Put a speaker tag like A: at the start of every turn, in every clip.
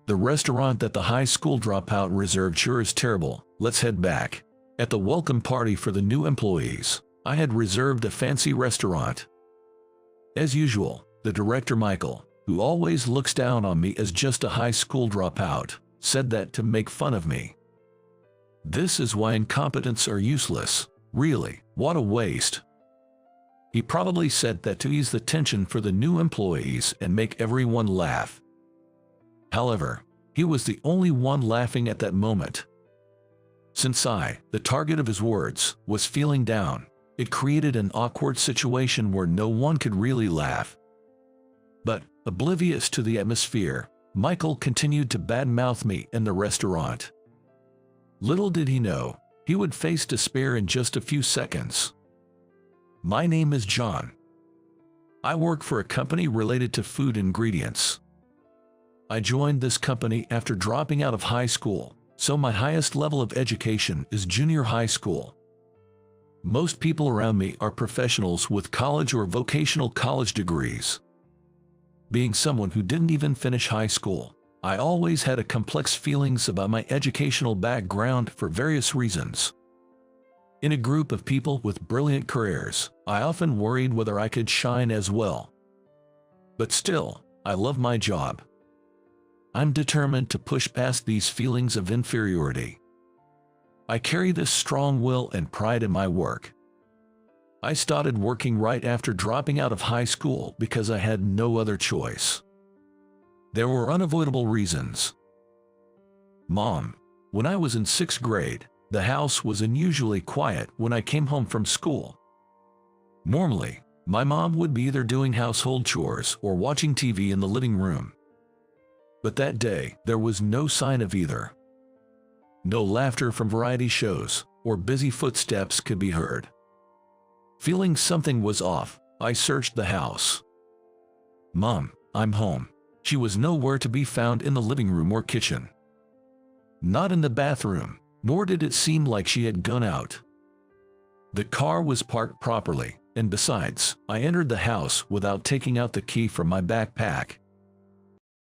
A: The restaurant that the high school dropout reserved sure is terrible. Let's head back. At the welcome party for the new employees, I had reserved a fancy restaurant. As usual, the director Michael, who always looks down on me as just a high school dropout, said that to make fun of me. This is why incompetents are useless. Really, what a waste. He probably said that to ease the tension for the new employees and make everyone laugh. However, he was the only one laughing at that moment. Since I, the target of his words, was feeling down, it created an awkward situation where no one could really laugh. But, oblivious to the atmosphere, Michael continued to badmouth me in the restaurant. Little did he know, he would face despair in just a few seconds. My name is John. I work for a company related to food ingredients. I joined this company after dropping out of high school, so my highest level of education is junior high school. Most people around me are professionals with college or vocational college degrees. Being someone who didn't even finish high school, I always had complex feelings about my educational background for various reasons. In a group of people with brilliant careers, I often worried whether I could shine as well. But still, I love my job. I'm determined to push past these feelings of inferiority. I carry this strong will and pride in my work. I started working right after dropping out of high school because I had no other choice. There were unavoidable reasons. Mom, when I was in 6th grade, the house was unusually quiet when I came home from school. Normally, my mom would be either doing household chores or watching TV in the living room. But that day, there was no sign of either. No laughter from variety shows, or busy footsteps could be heard. Feeling something was off, I searched the house. Mom, I'm home. She was nowhere to be found in the living room or kitchen. Not in the bathroom, nor did it seem like she had gone out. The car was parked properly, and besides, I entered the house without taking out the key from my backpack.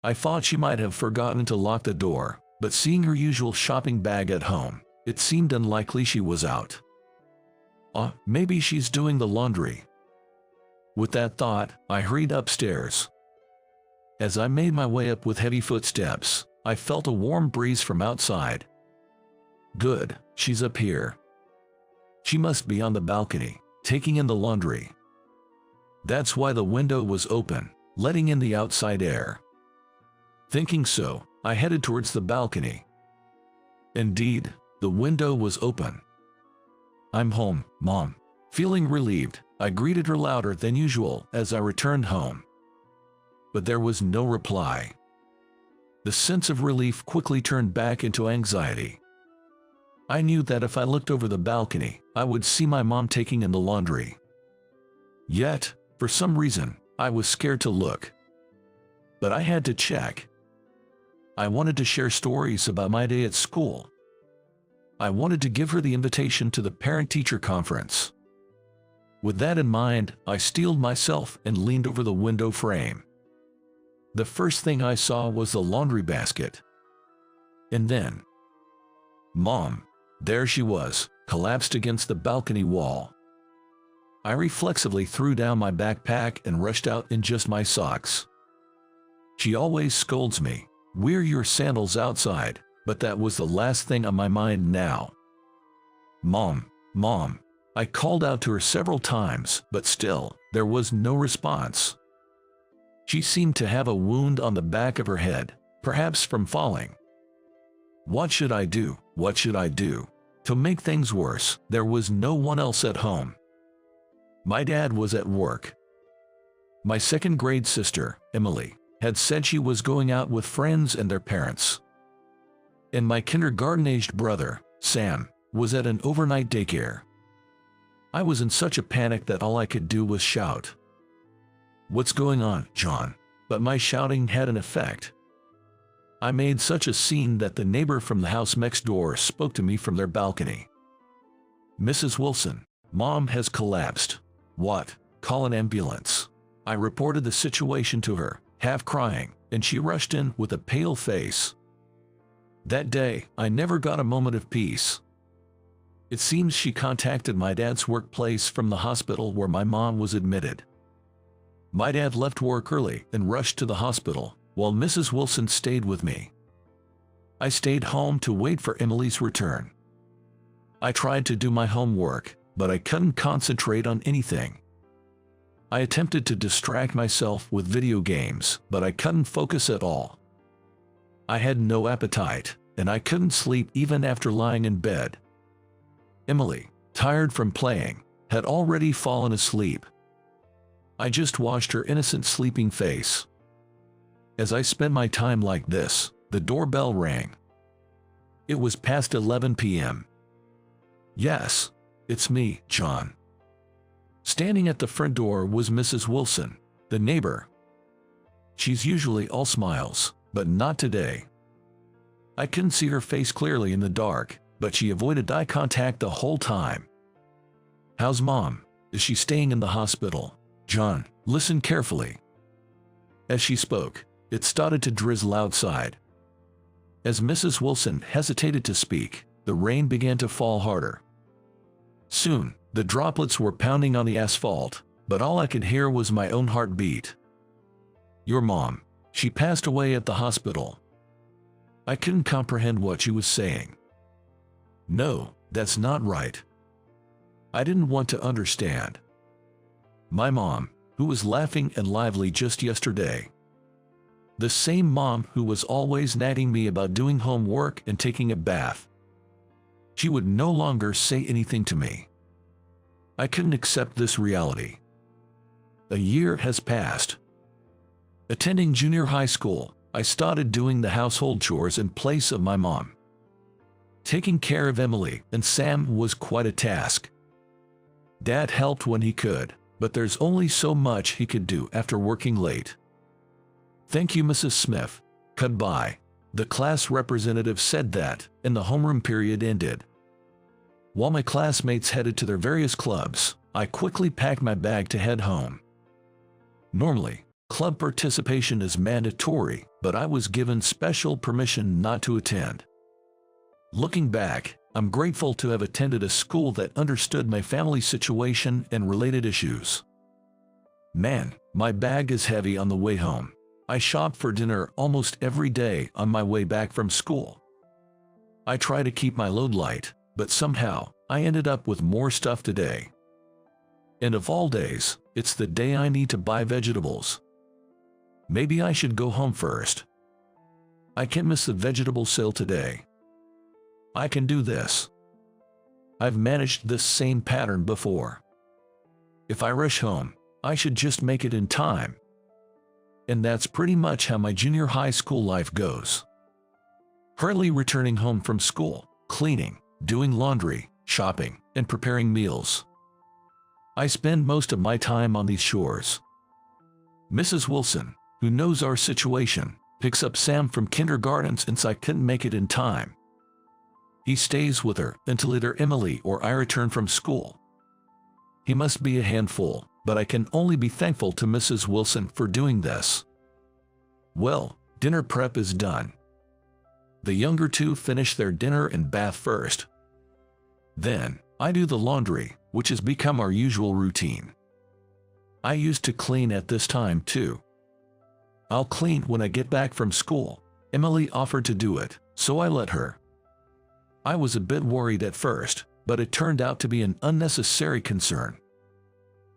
A: I thought she might have forgotten to lock the door, but seeing her usual shopping bag at home, it seemed unlikely she was out. Maybe she's doing the laundry. With that thought, I hurried upstairs. As I made my way up with heavy footsteps, I felt a warm breeze from outside. Good, she's up here. She must be on the balcony, taking in the laundry. That's why the window was open, letting in the outside air. Thinking so, I headed towards the balcony. Indeed, the window was open. I'm home, Mom. Feeling relieved, I greeted her louder than usual as I returned home. But there was no reply. The sense of relief quickly turned back into anxiety. I knew that if I looked over the balcony, I would see my mom taking in the laundry. Yet, for some reason, I was scared to look. But I had to check. I wanted to share stories about my day at school. I wanted to give her the invitation to the parent-teacher conference. With that in mind, I steeled myself and leaned over the window frame. The first thing I saw was the laundry basket. And then, Mom, there she was, collapsed against the balcony wall. I reflexively threw down my backpack and rushed out in just my socks. She always scolds me, "Wear your sandals outside," but that was the last thing on my mind now. Mom, Mom, I called out to her several times, but still, there was no response. She seemed to have a wound on the back of her head, perhaps from falling. What should I do? What should I do? To make things worse, there was no one else at home. My dad was at work. My 2nd grade sister, Emily, had said she was going out with friends and their parents. And my kindergarten-aged brother, Sam, was at an overnight daycare. I was in such a panic that all I could do was shout, "What's going on, John?" But my shouting had an effect. I made such a scene that the neighbor from the house next door spoke to me from their balcony. "Mrs. Wilson, Mom has collapsed." "What? Call an ambulance." I reported the situation to her, half crying, and she rushed in with a pale face. That day, I never got a moment of peace. It seems she contacted my dad's workplace from the hospital where my mom was admitted. My dad left work early and rushed to the hospital, while Mrs. Wilson stayed with me. I stayed home to wait for Emily's return. I tried to do my homework, but I couldn't concentrate on anything. I attempted to distract myself with video games, but I couldn't focus at all. I had no appetite, and I couldn't sleep even after lying in bed. Emily, tired from playing, had already fallen asleep. I just watched her innocent sleeping face. As I spent my time like this, the doorbell rang. It was past 11 p.m. Yes, it's me, John. Standing at the front door was Mrs. Wilson, the neighbor. She's usually all smiles, but not today. I couldn't see her face clearly in the dark, but she avoided eye contact the whole time. "How's Mom? Is she staying in the hospital?" "John, listen carefully." As she spoke, it started to drizzle outside. As Mrs. Wilson hesitated to speak, the rain began to fall harder. Soon, the droplets were pounding on the asphalt, but all I could hear was my own heartbeat. "Your mom, she passed away at the hospital." I couldn't comprehend what she was saying. No, that's not right. I didn't want to understand. My mom, who was laughing and lively just yesterday. The same mom who was always nagging me about doing homework and taking a bath. She would no longer say anything to me. I couldn't accept this reality. A year has passed. Attending junior high school, I started doing the household chores in place of my mom. Taking care of Emily and Sam was quite a task. Dad helped when he could, but there's only so much he could do after working late. "Thank you, Mrs. Smith. Goodbye," the class representative said that, and the homeroom period ended. While my classmates headed to their various clubs, I quickly packed my bag to head home. Normally, club participation is mandatory, but I was given special permission not to attend. Looking back, I'm grateful to have attended a school that understood my family situation and related issues. Man, my bag is heavy on the way home. I shop for dinner almost every day on my way back from school. I try to keep my load light, but somehow, I ended up with more stuff today. And of all days, it's the day I need to buy vegetables. Maybe I should go home first. I can't miss the vegetable sale today. I can do this. I've managed this same pattern before. If I rush home, I should just make it in time. And that's pretty much how my junior high school life goes. Hurriedly returning home from school, cleaning, doing laundry, shopping, and preparing meals. I spend most of my time on these chores. Mrs. Wilson, who knows our situation, picks up Sam from kindergarten since I couldn't make it in time. He stays with her until either Emily or I return from school. He must be a handful, but I can only be thankful to Mrs. Wilson for doing this. Well, dinner prep is done. The younger two finish their dinner and bath first. Then, I do the laundry, which has become our usual routine. I used to clean at this time too. I'll clean when I get back from school. Emily offered to do it, so I let her. I was a bit worried at first, but it turned out to be an unnecessary concern.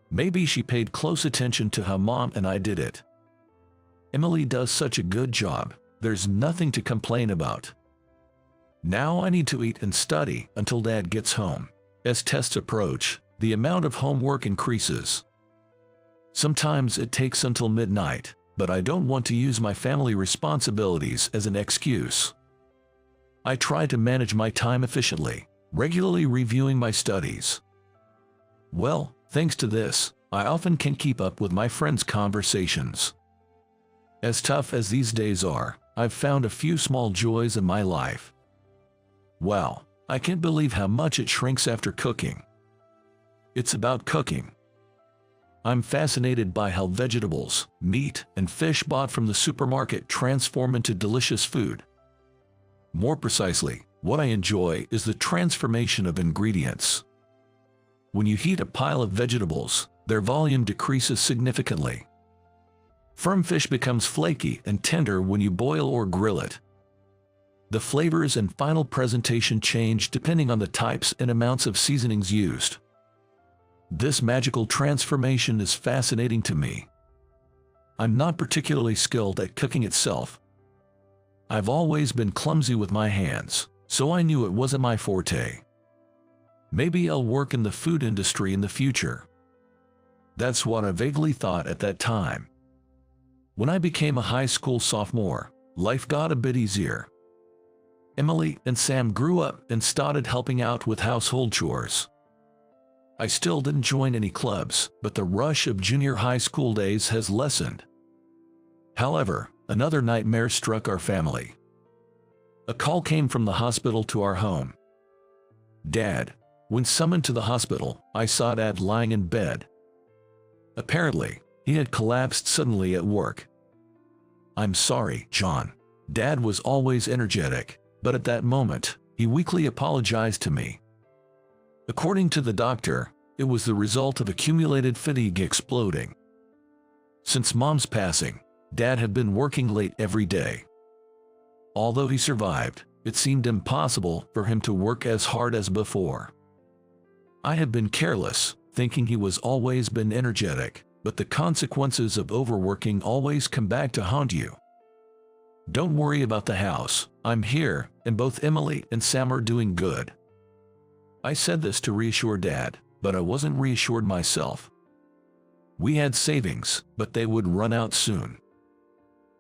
A: Maybe she paid close attention to how Mom and I did it. Emily does such a good job, there's nothing to complain about. Now I need to eat and study until Dad gets home. As tests approach, the amount of homework increases. Sometimes it takes until midnight, but I don't want to use my family responsibilities as an excuse. I try to manage my time efficiently, regularly reviewing my studies. Well, thanks to this, I often can keep up with my friends' conversations. As tough as these days are, I've found a few small joys in my life. Wow, I can't believe how much it shrinks after cooking. It's about cooking. I'm fascinated by how vegetables, meat, and fish bought from the supermarket transform into delicious food. More precisely, what I enjoy is the transformation of ingredients. When you heat a pile of vegetables, their volume decreases significantly. Firm fish becomes flaky and tender when you boil or grill it. The flavors and final presentation change depending on the types and amounts of seasonings used. This magical transformation is fascinating to me. I'm not particularly skilled at cooking itself. I've always been clumsy with my hands, so I knew it wasn't my forte. Maybe I'll work in the food industry in the future. That's what I vaguely thought at that time. When I became a high school sophomore, life got a bit easier. Emily and Sam grew up and started helping out with household chores. I still didn't join any clubs, but the rush of junior high school days has lessened. However, another nightmare struck our family. A call came from the hospital to our home. Dad. When summoned to the hospital, I saw Dad lying in bed. Apparently, he had collapsed suddenly at work. I'm sorry, John. Dad was always energetic, but at that moment, he weakly apologized to me. According to the doctor, it was the result of accumulated fatigue exploding. Since Mom's passing, Dad had been working late every day. Although he survived, it seemed impossible for him to work as hard as before. I had been careless, thinking he was always been energetic, but the consequences of overworking always come back to haunt you. Don't worry about the house, I'm here, and both Emily and Sam are doing good. I said this to reassure Dad, but I wasn't reassured myself. We had savings, but they would run out soon.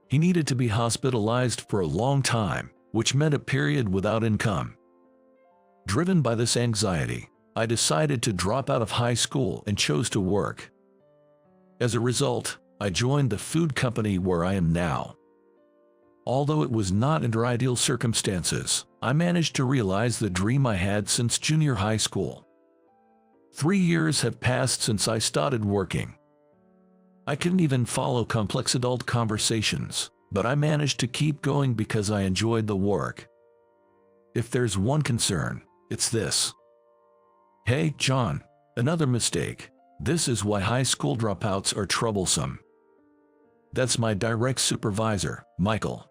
A: He needed to be hospitalized for a long time, which meant a period without income. Driven by this anxiety, I decided to drop out of high school and chose to work. As a result, I joined the food company where I am now. Although it was not under ideal circumstances, I managed to realize the dream I had since junior high school. 3 years have passed since I started working. I couldn't even follow complex adult conversations, but I managed to keep going because I enjoyed the work. If there's one concern, it's this. Hey, John, another mistake. This is why high school dropouts are troublesome. That's my direct supervisor, Michael.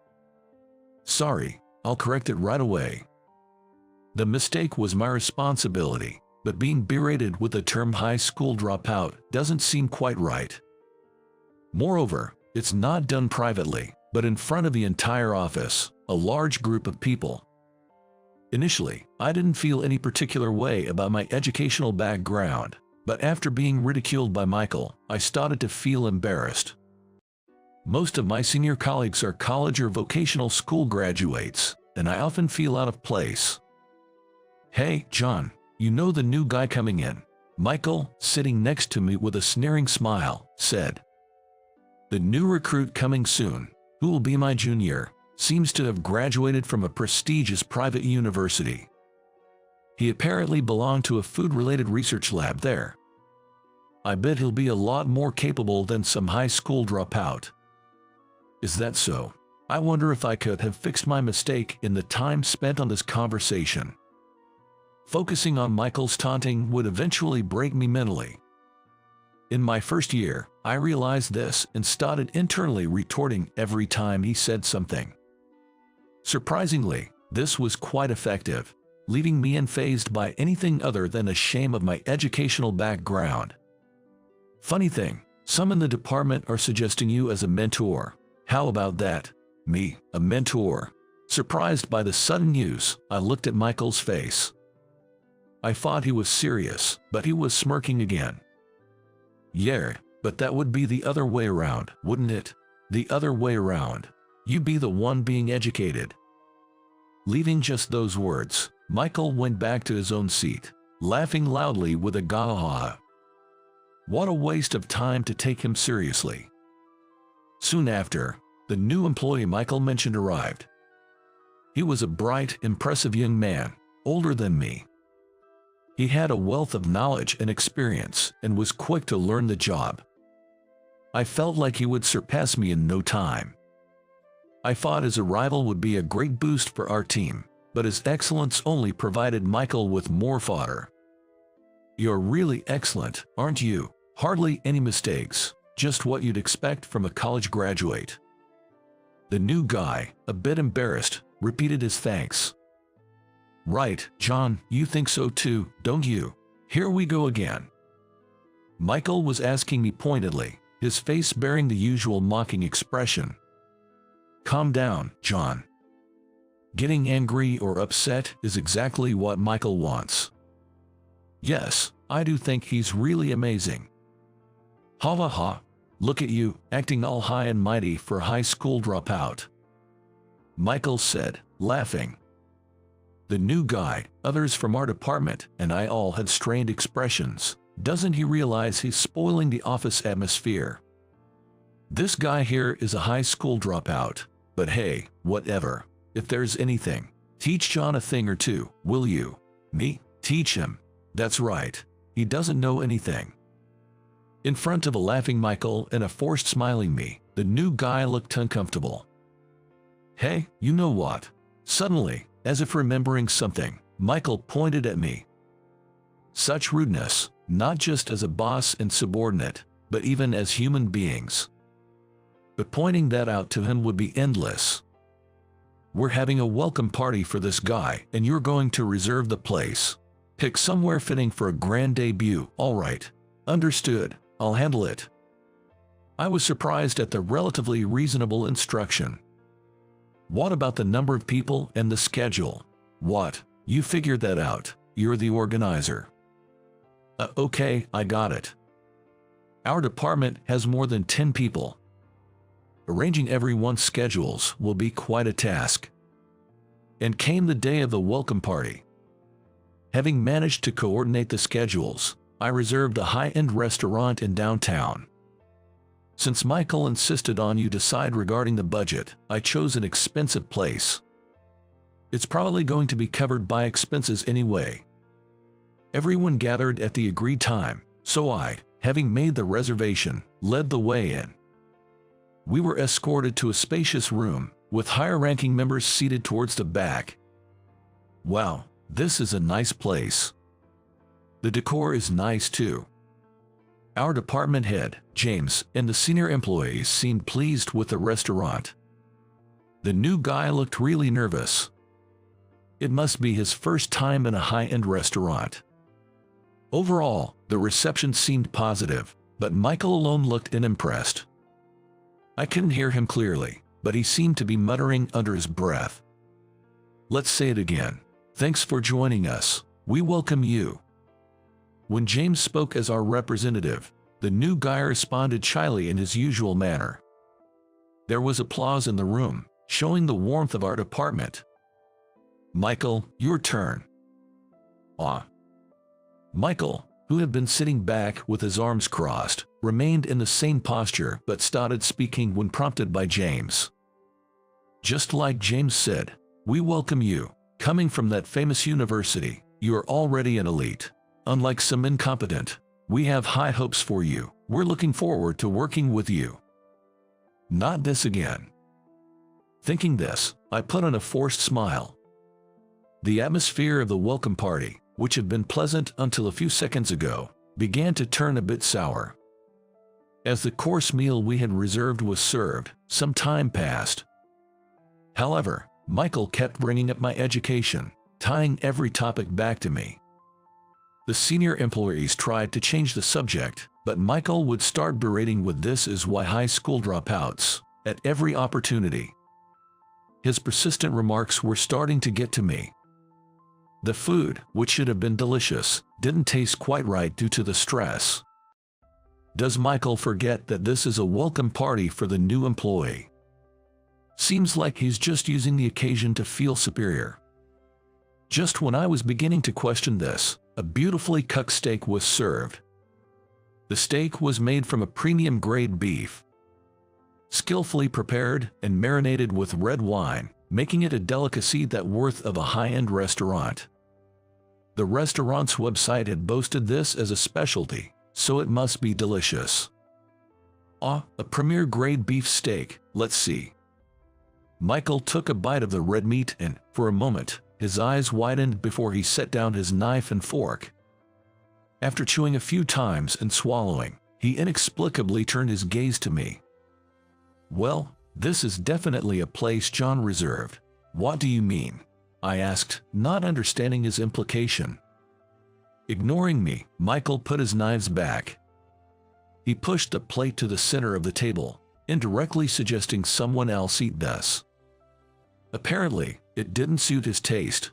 A: Sorry, I'll correct it right away. The mistake was my responsibility, but being berated with the term high school dropout doesn't seem quite right. Moreover, it's not done privately, but in front of the entire office, a large group of people. Initially, I didn't feel any particular way about my educational background, but after being ridiculed by Michael, I started to feel embarrassed. Most of my senior colleagues are college or vocational school graduates, and I often feel out of place. Hey, John, you know the new guy coming in? Michael, sitting next to me with a sneering smile, said. The new recruit coming soon, who will be my junior, seems to have graduated from a prestigious private university. He apparently belonged to a food-related research lab there. I bet he'll be a lot more capable than some high school dropout. Is that so? I wonder if I could have fixed my mistake in the time spent on this conversation. Focusing on Michael's taunting would eventually break me mentally. In my first year, I realized this and started internally retorting every time he said something. Surprisingly, this was quite effective, leaving me unfazed by anything other than the shame of my educational background. Funny thing, some in the department are suggesting you as a mentor. How about that? Me, a mentor? Surprised by the sudden news, I looked at Michael's face. I thought he was serious, but he was smirking again. Yeah, but that would be the other way around, wouldn't it? The other way around. You be the one being educated. Leaving just those words, Michael went back to his own seat, laughing loudly with a gah-ha. What a waste of time to take him seriously. Soon after, the new employee Michael mentioned arrived. He was a bright, impressive young man, older than me. He had a wealth of knowledge and experience and was quick to learn the job. I felt like he would surpass me in no time. I thought his arrival would be a great boost for our team, but his excellence only provided Michael with more fodder. "You're really excellent, aren't you? Hardly any mistakes, just what you'd expect from a college graduate." The new guy, a bit embarrassed, repeated his thanks. "Right, John, you think so too, don't you? Here we go again." Michael was asking me pointedly, his face bearing the usual mocking expression. "Calm down, John." Getting angry or upset is exactly what Michael wants. "Yes, I do think he's really amazing." "Ha ha ha, look at you, acting all high and mighty for a high school dropout," Michael said, laughing. The new guy, others from our department, and I all had strained expressions. Doesn't he realize he's spoiling the office atmosphere? This guy here is a high school dropout, but hey, whatever. If there's anything, teach John a thing or two, will you? Me? Teach him? That's right. He doesn't know anything. In front of a laughing Michael and a forced smiling me, the new guy looked uncomfortable. "Hey, you know what?" Suddenly, as if remembering something, Michael pointed at me. Such rudeness, not just as a boss and subordinate, but even as human beings. But pointing that out to him would be endless. "We're having a welcome party for this guy, and you're going to reserve the place. Pick somewhere fitting for a grand debut, all right. Understood, I'll handle it." I was surprised at the relatively reasonable instruction. "What about the number of people and the schedule?" "What? You figured that out. You're the organizer." Okay, I got it. Our department has more than 10 people. Arranging everyone's schedules will be quite a task." And came the day of the welcome party. Having managed to coordinate the schedules, I reserved a high-end restaurant in downtown. Since Michael insisted on you decide regarding the budget, I chose an expensive place. It's probably going to be covered by expenses anyway. Everyone gathered at the agreed time, so I, having made the reservation, led the way in. We were escorted to a spacious room, with higher-ranking members seated towards the back. Wow, this is a nice place. The decor is nice too. Our department head, James, and the senior employees seemed pleased with the restaurant. The new guy looked really nervous. It must be his first time in a high-end restaurant. Overall, the reception seemed positive, but Michael alone looked unimpressed. I couldn't hear him clearly, but he seemed to be muttering under his breath. "Let's say it again. Thanks for joining us. We welcome you." When James spoke as our representative, the new guy responded shyly in his usual manner. There was applause in the room, showing the warmth of our department. "Michael, your turn." Michael, who had been sitting back with his arms crossed, remained in the same posture but started speaking when prompted by James. Just like James said, "We welcome you. Coming from that famous university, you are already an elite. Unlike some incompetent, we have high hopes for you. We're looking forward to working with you." Not this again. Thinking this, I put on a forced smile. The atmosphere of the welcome party, which had been pleasant until a few seconds ago, began to turn a bit sour. As the course meal we had reserved was served, some time passed. However, Michael kept bringing up my education, tying every topic back to me. The senior employees tried to change the subject, but Michael would start berating with "this is why high school dropouts" at every opportunity. His persistent remarks were starting to get to me. The food, which should have been delicious, didn't taste quite right due to the stress. Does Michael forget that this is a welcome party for the new employee? Seems like he's just using the occasion to feel superior. Just when I was beginning to question this, a beautifully cooked steak was served. The steak was made from a premium-grade beef, skillfully prepared and marinated with red wine, making it a delicacy that worth of a high-end restaurant. The restaurant's website had boasted this as a specialty, so it must be delicious. Ah, a premier grade beef steak, let's see. Michael took a bite of the red meat and, for a moment, his eyes widened before he set down his knife and fork. After chewing a few times and swallowing, he inexplicably turned his gaze to me. "Well, this is definitely a place John reserved." "What do you mean?" I asked, not understanding his implication. Ignoring me, Michael put his knives back. He pushed the plate to the center of the table, indirectly suggesting someone else eat this. Apparently, it didn't suit his taste.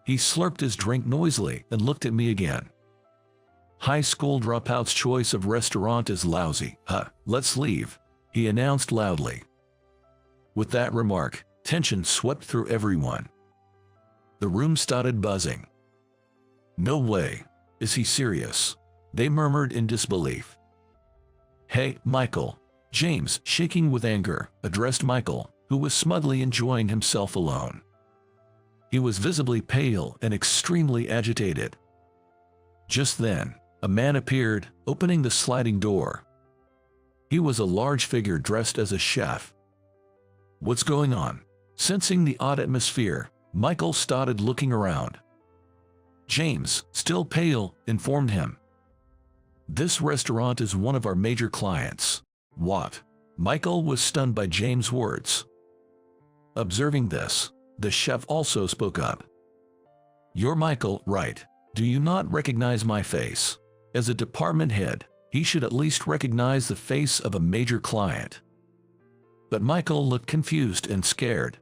A: He slurped his drink noisily and looked at me again. "High school dropout's choice of restaurant is lousy. Let's leave," he announced loudly. With that remark, tension swept through everyone. The room started buzzing. "No way. Is he serious?" they murmured in disbelief. "Hey, Michael." James, shaking with anger, addressed Michael, who was smugly enjoying himself alone. He was visibly pale and extremely agitated. Just then, a man appeared, opening the sliding door. He was a large figure dressed as a chef. "What's going on?" Sensing the odd atmosphere, Michael started looking around. James, still pale, informed him. "This restaurant is one of our major clients." "What?" Michael was stunned by James' words. Observing this, the chef also spoke up. "You're Michael, right? Do you not recognize my face? As a department head, he should at least recognize the face of a major client." But Michael looked confused and scared.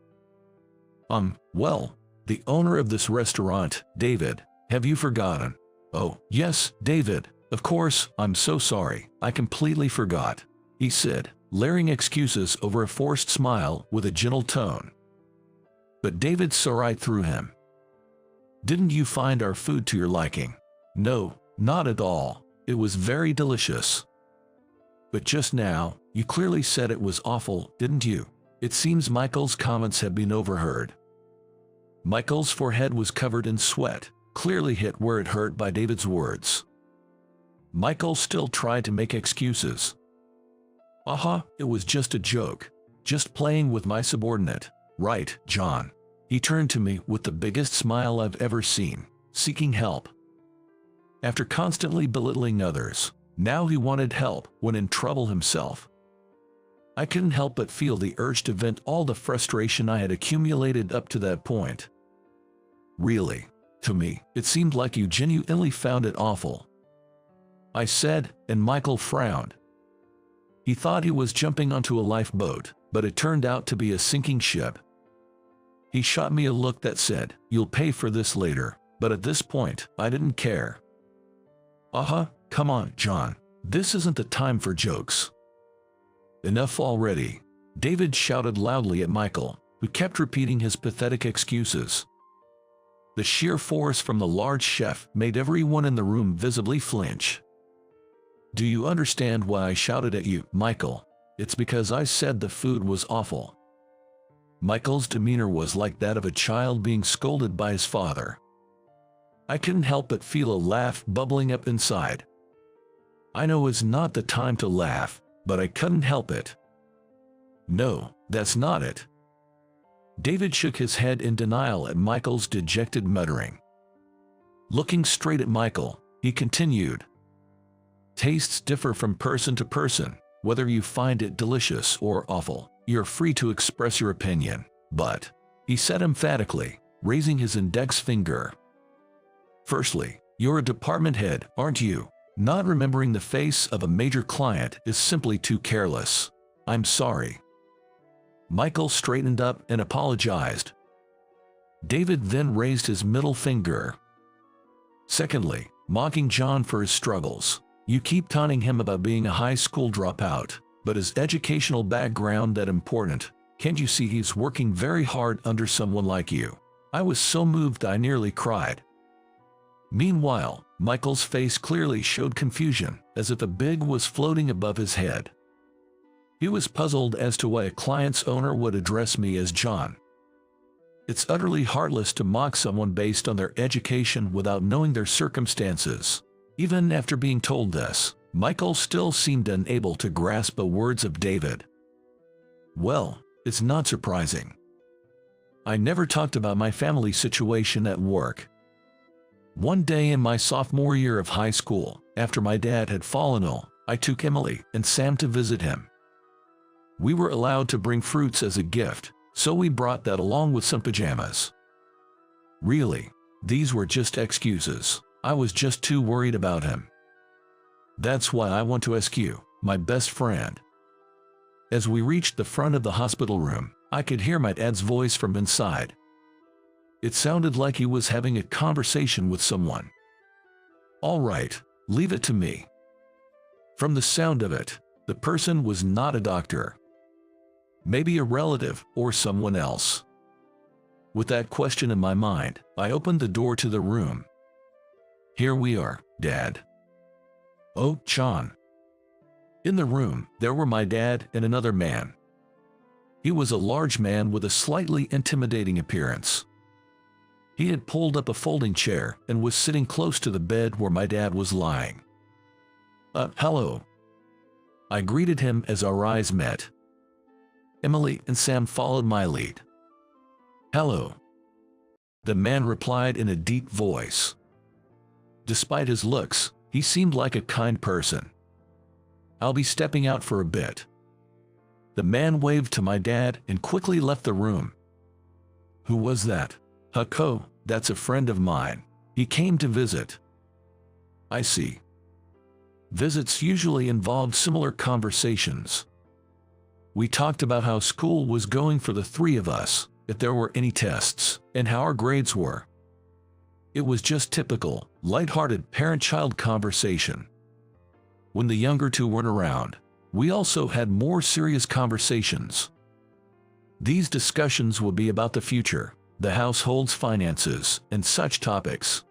A: Well, the owner of this restaurant, David. Have you forgotten?" "Oh, yes, David. Of course, I'm so sorry. I completely forgot," he said, layering excuses over a forced smile with a gentle tone. But David saw right through him. "Didn't you find our food to your liking?" "No, not at all. It was very delicious." "But just now, you clearly said it was awful, didn't you?" It seems Michael's comments had been overheard. Michael's forehead was covered in sweat, clearly hit where it hurt by David's words. Michael still tried to make excuses. It was just a joke. Just playing with my subordinate. Right, John." He turned to me with the biggest smile I've ever seen, seeking help. After constantly belittling others, now he wanted help when in trouble himself. I couldn't help but feel the urge to vent all the frustration I had accumulated up to that point. "Really? To me, it seemed like you genuinely found it awful," I said, and Michael frowned. He thought he was jumping onto a lifeboat, but it turned out to be a sinking ship. He shot me a look that said, "You'll pay for this later," but at this point, I didn't care. Come on, John. This isn't the time for jokes." "Enough already," David shouted loudly at Michael, who kept repeating his pathetic excuses. The sheer force from the large chef made everyone in the room visibly flinch. "Do you understand why I shouted at you, Michael? It's because I said the food was awful." Michael's demeanor was like that of a child being scolded by his father. I couldn't help but feel a laugh bubbling up inside. I know it's not the time to laugh, but I couldn't help it. "No, that's not it." David shook his head in denial at Michael's dejected muttering. Looking straight at Michael, he continued. "Tastes differ from person to person. Whether you find it delicious or awful, you're free to express your opinion. But," he said emphatically, raising his index finger, "firstly, you're a department head, aren't you? Not remembering the face of a major client is simply too careless. I'm sorry." Michael straightened up and apologized. David then raised his middle finger. "Secondly, mocking John for his struggles. You keep taunting him about being a high school dropout, but is educational background that important? Can't you see he's working very hard under someone like you?" I was so moved I nearly cried. Meanwhile, Michael's face clearly showed confusion, as if a big was floating above his head. He was puzzled as to why a client's owner would address me as John. It's utterly heartless to mock someone based on their education without knowing their circumstances. Even after being told this, Michael still seemed unable to grasp the words of David. Well, it's not surprising. I never talked about my family situation at work. One day in my sophomore year of high school, after my dad had fallen ill, I took Emily and Sam to visit him. We were allowed to bring fruits as a gift, so we brought that along with some pajamas. Really, these were just excuses. I was just too worried about him. That's why I want to ask you, my best friend. As we reached the front of the hospital room, I could hear my dad's voice from inside. It sounded like he was having a conversation with someone. All right, leave it to me. From the sound of it, the person was not a doctor. Maybe a relative or someone else. With that question in my mind, I opened the door to the room. Here we are, Dad. Oh, John. In the room, there were my dad and another man. He was a large man with a slightly intimidating appearance. He had pulled up a folding chair and was sitting close to the bed where my dad was lying. Hello. I greeted him as our eyes met. Emily and Sam followed my lead. Hello. The man replied in a deep voice. Despite his looks, he seemed like a kind person. I'll be stepping out for a bit. The man waved to my dad and quickly left the room. Who was that? Hucko, that's a friend of mine. He came to visit. I see. Visits usually involved similar conversations. We talked about how school was going for the three of us, if there were any tests, and how our grades were. It was just typical, light-hearted parent-child conversation. When the younger two weren't around, we also had more serious conversations. These discussions would be about the future, the household's finances, and such topics.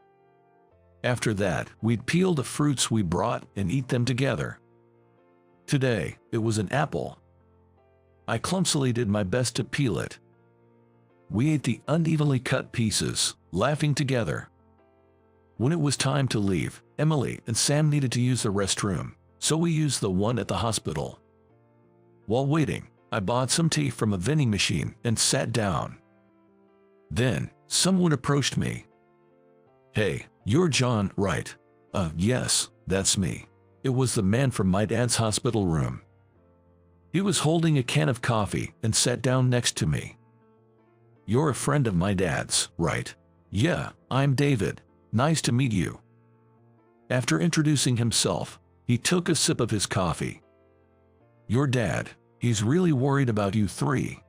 A: After that, we'd peel the fruits we brought and eat them together. Today, it was an apple. I clumsily did my best to peel it. We ate the unevenly cut pieces, laughing together. When it was time to leave, Emily and Sam needed to use the restroom, so we used the one at the hospital. While waiting, I bought some tea from a vending machine and sat down. Then, someone approached me. Hey, you're John, right? Yes, that's me. It was the man from my dad's hospital room. He was holding a can of coffee and sat down next to me. You're a friend of my dad's, right? Yeah, I'm David. Nice to meet you. After introducing himself, he took a sip of his coffee. Your dad, he's really worried about you three.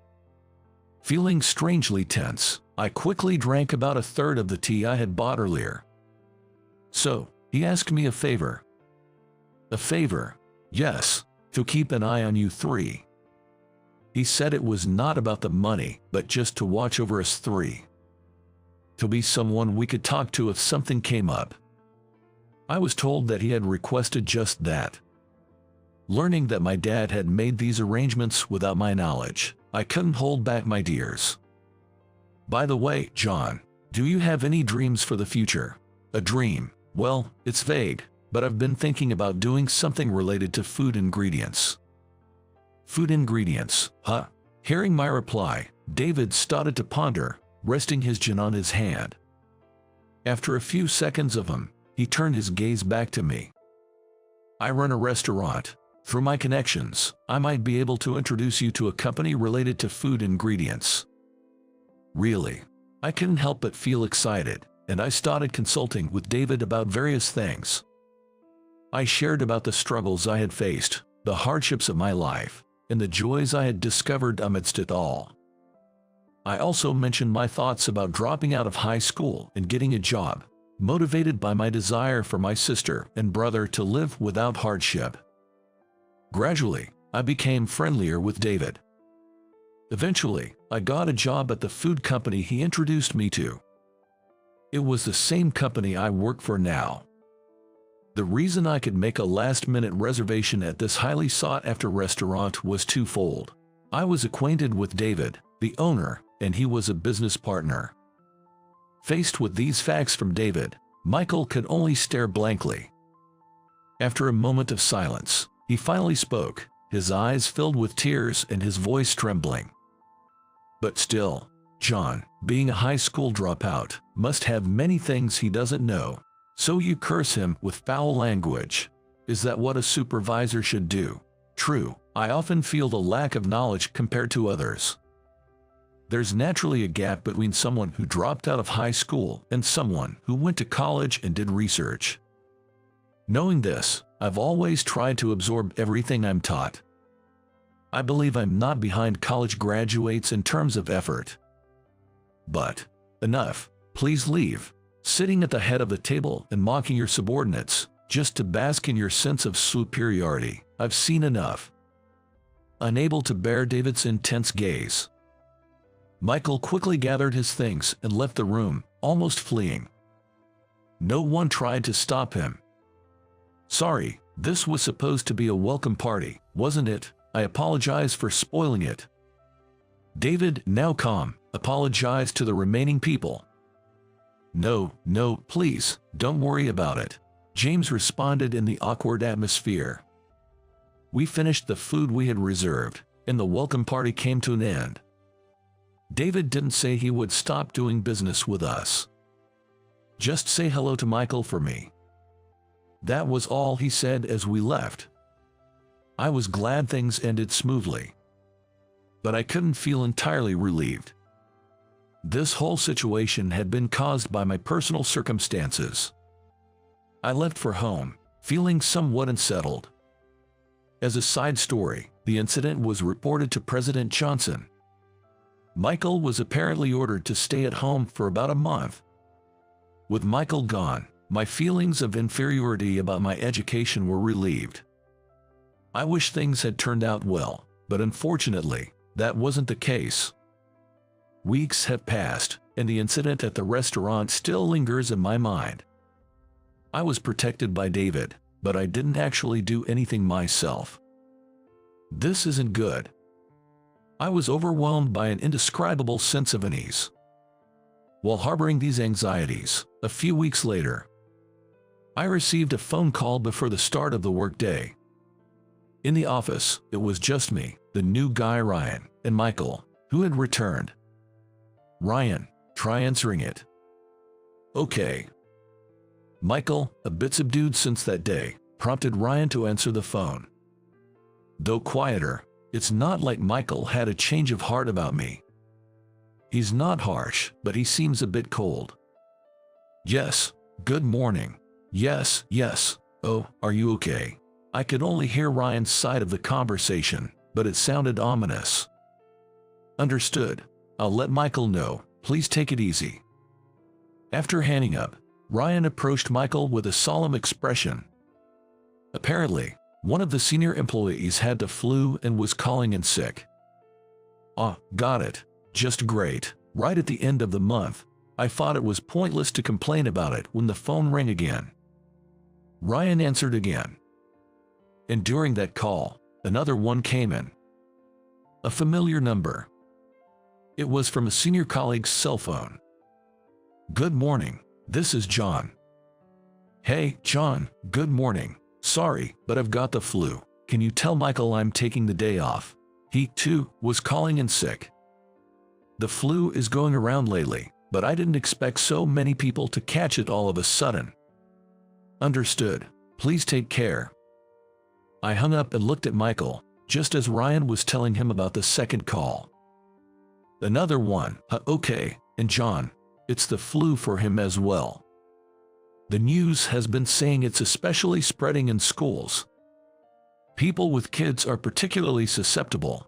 A: Feeling strangely tense, I quickly drank about a third of the tea I had bought earlier. So, he asked me a favor. A favor? Yes, to keep an eye on you three. He said it was not about the money, but just to watch over us three. To be someone we could talk to if something came up. I was told that he had requested just that. Learning that my dad had made these arrangements without my knowledge, I couldn't hold back my tears. By the way, John, do you have any dreams for the future? A dream? Well, it's vague, but I've been thinking about doing something related to food ingredients. Food ingredients, huh? Hearing my reply, David started to ponder, resting his chin on his hand. After a few seconds of him, he turned his gaze back to me. I run a restaurant. Through my connections, I might be able to introduce you to a company related to food ingredients. Really, I couldn't help but feel excited, and I started consulting with David about various things. I shared about the struggles I had faced, the hardships of my life, and the joys I had discovered amidst it all. I also mentioned my thoughts about dropping out of high school and getting a job, motivated by my desire for my sister and brother to live without hardship. Gradually, I became friendlier with David. Eventually, I got a job at the food company he introduced me to. It was the same company I work for now. The reason I could make a last-minute reservation at this highly sought-after restaurant was twofold. I was acquainted with David, the owner, and he was a business partner. Faced with these facts from David, Michael could only stare blankly. After a moment of silence, he finally spoke, his eyes filled with tears and his voice trembling. "But still, John, being a high school dropout, must have many things he doesn't know. So you curse him with foul language. Is that what a supervisor should do?" "True, I often feel the lack of knowledge compared to others. There's naturally a gap between someone who dropped out of high school and someone who went to college and did research. Knowing this, I've always tried to absorb everything I'm taught. I believe I'm not behind college graduates in terms of effort. But enough, please leave. Sitting at the head of the table and mocking your subordinates, just to bask in your sense of superiority. I've seen enough." Unable to bear David's intense gaze, Michael quickly gathered his things and left the room, almost fleeing. No one tried to stop him. "Sorry, this was supposed to be a welcome party, wasn't it? I apologize for spoiling it." David, now calm, apologized to the remaining people. No, please, don't worry about it," James responded in the awkward atmosphere. "We finished the food we had reserved, and the welcome party came to an end. David didn't say he would stop doing business with us. Just say hello to Michael for me." That was all he said as we left. I was glad things ended smoothly, but I couldn't feel entirely relieved. This whole situation had been caused by my personal circumstances. I left for home, feeling somewhat unsettled. As a side story, the incident was reported to President Johnson. Michael was apparently ordered to stay at home for about a month. With Michael gone, my feelings of inferiority about my education were relieved. I wish things had turned out well, but unfortunately, that wasn't the case. Weeks have passed, and the incident at the restaurant still lingers in my mind. I was protected by David, but I didn't actually do anything myself. This isn't good. I was overwhelmed by an indescribable sense of unease. While harboring these anxieties, a few weeks later, I received a phone call before the start of the workday. In the office, it was just me, the new guy Ryan, and Michael, who had returned. "Ryan, try answering it." "Okay." Michael, a bit subdued since that day, prompted Ryan to answer the phone. Though quieter, it's not like Michael had a change of heart about me. He's not harsh, but he seems a bit cold. "Yes, good morning. Yes. Oh, are you okay?" I could only hear Ryan's side of the conversation, but it sounded ominous. "Understood. I'll let Michael know. Please take it easy." After hanging up, Ryan approached Michael with a solemn expression. Apparently, one of the senior employees had the flu and was calling in sick. "Ah, got it. Just great. Right at the end of the month. I thought it was pointless to complain about it when the phone rang again." Ryan answered again. And during that call, another one came in. A familiar number. It was from a senior colleague's cell phone. "Good morning. This is John." "Hey, John, good morning. Sorry, but I've got the flu. Can you tell Michael I'm taking the day off? He, too, was calling in sick. The flu is going around lately, but I didn't expect so many people to catch it all of a sudden." "Understood. Please take care." I hung up and looked at Michael, just as Ryan was telling him about the second call. Another one. Okay, and John, it's the flu for him as well. The news has been saying it's especially spreading in schools. People with kids are particularly susceptible.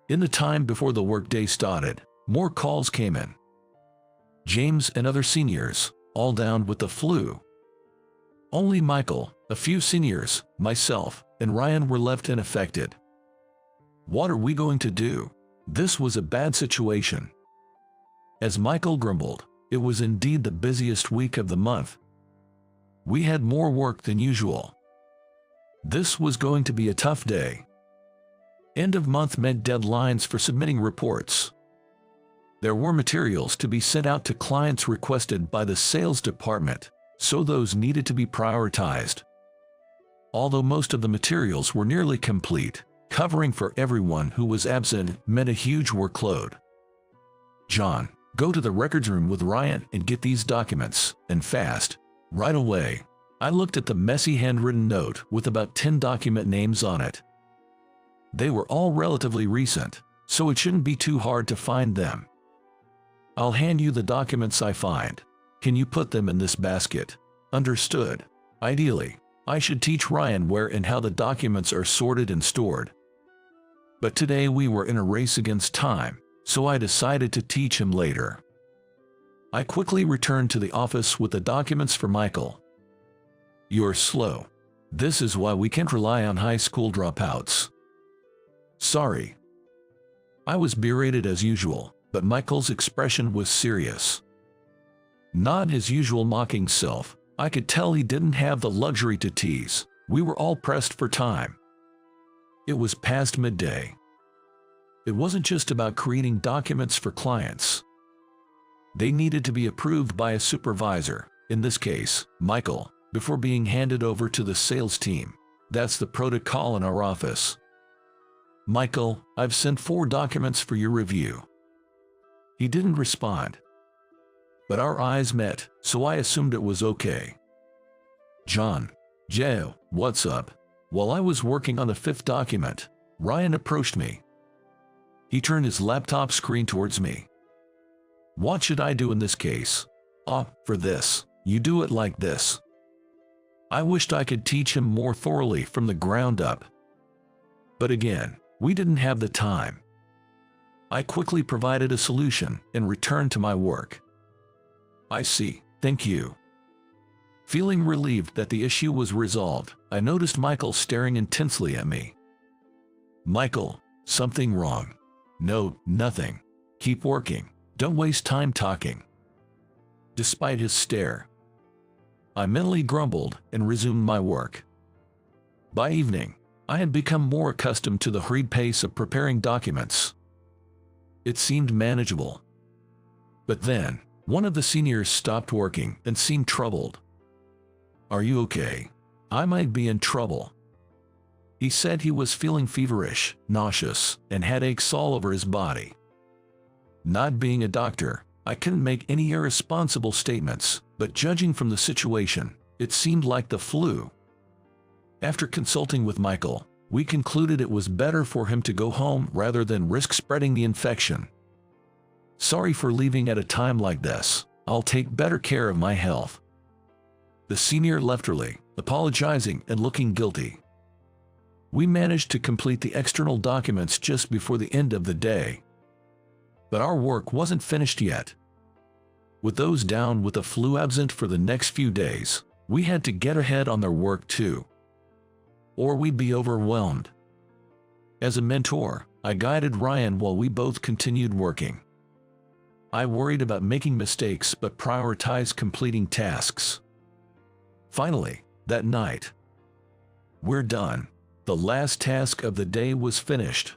A: In the time before the workday started, more calls came in. James and other seniors, all down with the flu. Only Michael, a few seniors, myself, and Ryan were left unaffected. What are we going to do? This was a bad situation. As Michael grumbled, it was indeed the busiest week of the month. We had more work than usual. This was going to be a tough day. End of month meant deadlines for submitting reports. There were materials to be sent out to clients requested by the sales department, so those needed to be prioritized. Although most of the materials were nearly complete, covering for everyone who was absent meant a huge workload. John, go to the records room with Ryan and get these documents, and fast. Right away. I looked at the messy handwritten note with about 10 document names on it. They were all relatively recent, so it shouldn't be too hard to find them. I'll hand you the documents I find. Can you put them in this basket? Understood. Ideally, I should teach Ryan where and how the documents are sorted and stored. But today we were in a race against time, so I decided to teach him later. I quickly returned to the office with the documents for Michael. You're slow. This is why we can't rely on high school dropouts. Sorry. I was berated as usual, but Michael's expression was serious. Not his usual mocking self. I could tell he didn't have the luxury to tease. We were all pressed for time. It was past midday. It wasn't just about creating documents for clients. They needed to be approved by a supervisor, in this case, Michael, before being handed over to the sales team. That's the protocol in our office. Michael, I've sent 4 documents for your review. He didn't respond. But our eyes met, so I assumed it was okay. John. Joe, what's up? While I was working on the 5th document, Ryan approached me. He turned his laptop screen towards me. What should I do in this case? For this, you do it like this. I wished I could teach him more thoroughly from the ground up. But again, we didn't have the time. I quickly provided a solution and returned to my work. I see, thank you. Feeling relieved that the issue was resolved, I noticed Michael staring intensely at me. Michael, something wrong? No, nothing. Keep working. Don't waste time talking. Despite his stare, I mentally grumbled and resumed my work. By evening, I had become more accustomed to the hurried pace of preparing documents. It seemed manageable. But then, one of the seniors stopped working and seemed troubled. Are you okay? I might be in trouble. He said he was feeling feverish, nauseous, and had aches all over his body. Not being a doctor, I couldn't make any irresponsible statements, but judging from the situation, it seemed like the flu. After consulting with Michael, we concluded it was better for him to go home rather than risk spreading the infection. Sorry for leaving at a time like this. I'll take better care of my health. The senior left early, apologizing and looking guilty. We managed to complete the external documents just before the end of the day. But our work wasn't finished yet. With those down with the flu absent for the next few days, we had to get ahead on their work too. Or we'd be overwhelmed. As a mentor, I guided Ryan while we both continued working. I worried about making mistakes but prioritized completing tasks. Finally, that night, we're done. The last task of the day was finished.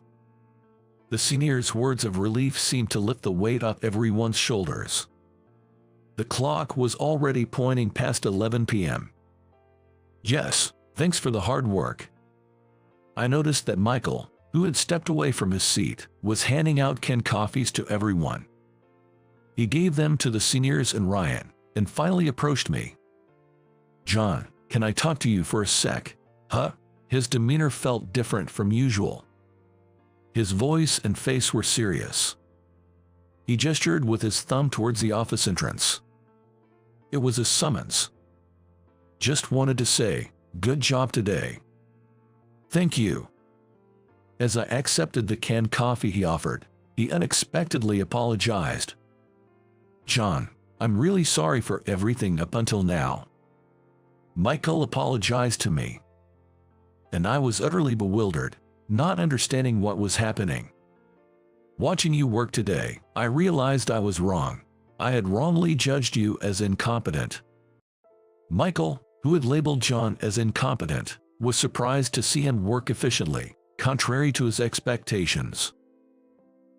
A: The senior's words of relief seemed to lift the weight off everyone's shoulders. The clock was already pointing past 11 p.m. Yes, thanks for the hard work. I noticed that Michael, who had stepped away from his seat, was handing out canned coffees to everyone. He gave them to the seniors and Ryan, and finally approached me. John, can I talk to you for a sec? Huh? His demeanor felt different from usual. His voice and face were serious. He gestured with his thumb towards the office entrance. It was a summons. Just wanted to say, good job today. Thank you. As I accepted the canned coffee he offered, he unexpectedly apologized. John, I'm really sorry for everything up until now. Michael apologized to me. And I was utterly bewildered, not understanding what was happening. Watching you work today, I realized I was wrong. I had wrongly judged you as incompetent. Michael, who had labeled John as incompetent, was surprised to see him work efficiently, contrary to his expectations.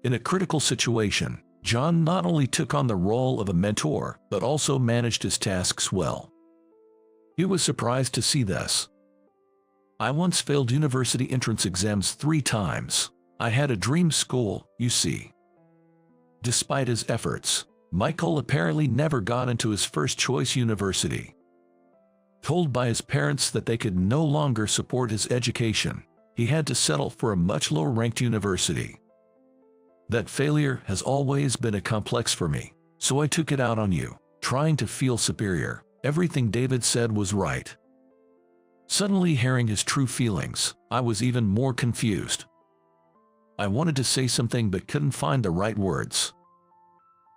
A: In a critical situation, John not only took on the role of a mentor, but also managed his tasks well. He was surprised to see this. I once failed university entrance exams 3 times. I had a dream school, you see. Despite his efforts, Michael apparently never got into his first choice university. Told by his parents that they could no longer support his education, he had to settle for a much lower-ranked university. That failure has always been a complex for me, so I took it out on you, trying to feel superior. Everything David said was right. Suddenly hearing his true feelings, I was even more confused. I wanted to say something but couldn't find the right words.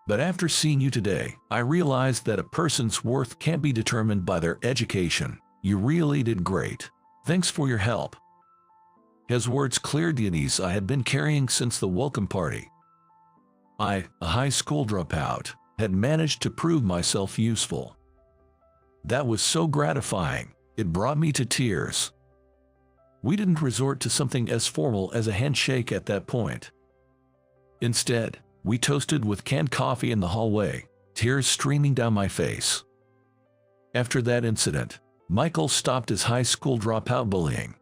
A: But after seeing you today, I realized that a person's worth can't be determined by their education. You really did great. Thanks for your help. His words cleared the unease I had been carrying since the welcome party. I, a high school dropout, had managed to prove myself useful. That was so gratifying, it brought me to tears. We didn't resort to something as formal as a handshake at that point. Instead, we toasted with canned coffee in the hallway, tears streaming down my face. After that incident, Michael stopped his high school dropout bullying.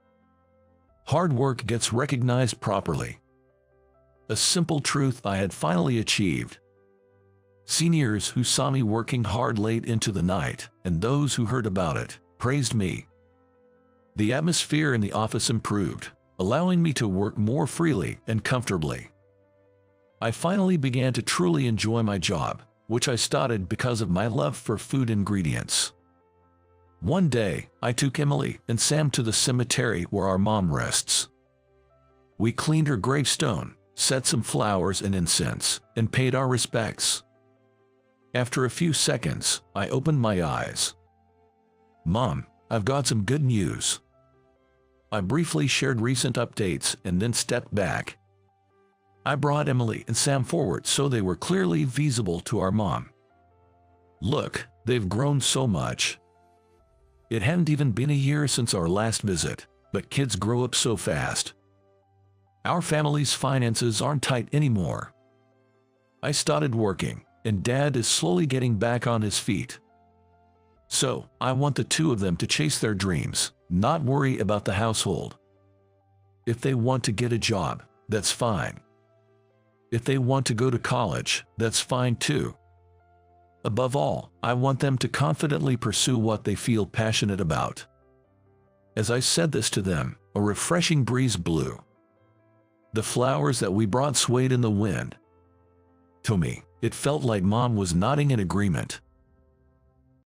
A: Hard work gets recognized properly. A simple truth I had finally achieved. Seniors who saw me working hard late into the night, and those who heard about it, praised me. The atmosphere in the office improved, allowing me to work more freely and comfortably. I finally began to truly enjoy my job, which I started because of my love for food ingredients. One day, I took Emily and Sam to the cemetery where our mom rests. We cleaned her gravestone, set some flowers and incense, and paid our respects. After a few seconds, I opened my eyes. "Mom, I've got some good news." I briefly shared recent updates and then stepped back. I brought Emily and Sam forward so they were clearly visible to our mom. "Look, they've grown so much. It hadn't even been a year since our last visit, but kids grow up so fast. Our family's finances aren't tight anymore. I started working, and Dad is slowly getting back on his feet. So, I want the 2 of them to chase their dreams, not worry about the household. If they want to get a job, that's fine. If they want to go to college, that's fine too. Above all, I want them to confidently pursue what they feel passionate about." As I said this to them, a refreshing breeze blew. The flowers that we brought swayed in the wind. To me, it felt like Mom was nodding in agreement.